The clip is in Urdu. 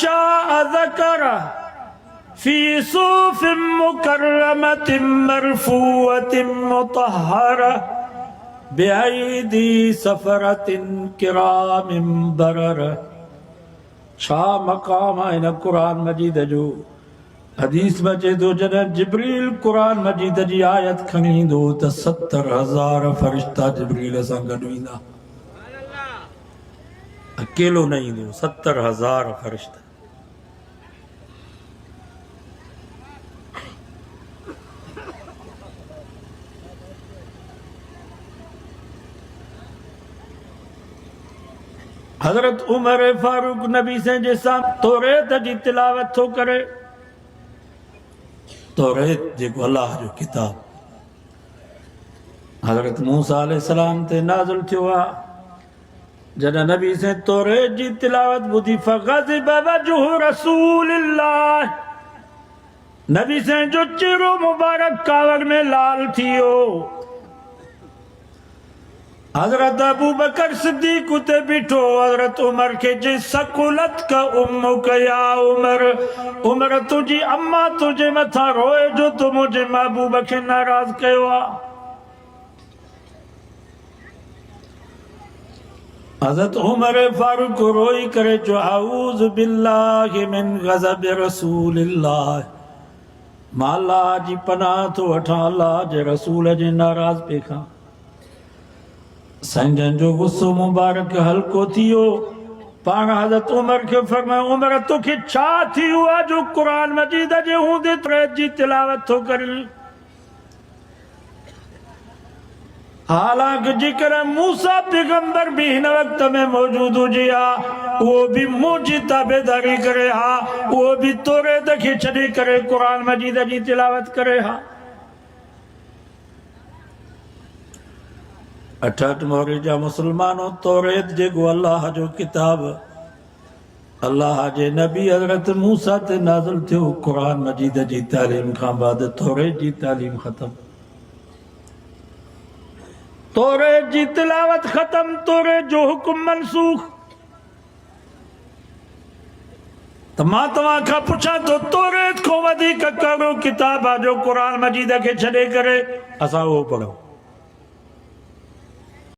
شاء ذكره في صوف مكرمة مرفوعة مطهرة بأيدي سفرة كرام بررة. چھا مقام آئین قرآن مجید جو حدیث بچے دو جنب جبریل قرآن مجید جی آیت کھنی دو تا 70,000 فرشتہ جبریل سنگنوینا. اکیلو نہیں دو 70,000 فرشتہ. حضرت عمر فاروق نبی سے جیسا توریت جی تلاوت تو کرے. توریت جیکو اللہ جو کتاب حضرت موسیٰ علیہ السلام تے نازل تھوا. جنہ نبی سے توریت جی تلاوت بدھی فغضب وجہ رسول اللہ. نبی سے جو چہرو مبارک کاوڑ میں لال تھیو. حضرت ابو بکر صدیق تے بیٹھو. حضرت عمر کے جی سکولت کا امک یا عمر. عمر تجھی اماں تجھے متھا روئے جو تو مجھے محبوب کے ناراض کہوا. حضرت عمر فاروق روئی کرے جو اعوذ باللہ من غضب رسول اللہ. مالا جی پناہ تو اٹھا اللہ جے رسول جے ناراض پیکھا. سنجن جو غصو مبارک ہلکو تھیو. پان حضرت عمر کے فرمائے عمر تو کی چھا تھی ہوا جو قرآن مجید جے ہوں دے تریت جی تلاوت تو کری. حالانکہ جکر موسیٰ پیغمبر بھی ہن وقت میں موجود ہو جیا. وہ بھی موجی تابداری کرے ہاں. وہ بھی تورے دکھی چھڑی کرے قرآن مجید جی تلاوت کرے ہاں. اٹھٹ موری جا مسلمانوں توریت جے گو اللہ جو کتاب اللہ جے نبی حضرت موسیٰ تے نازل تھے. قرآن مجید جی تعلیم کھان بعد توریت جی تعلیم ختم. توریت جی تلاوت ختم. توریت جو حکم منسوخ. تمہاں کھا پوچھا تو توریت کو ودی ککرو کتاب جو قرآن مجید کے چھڑے کرے اسا وہ پڑھو.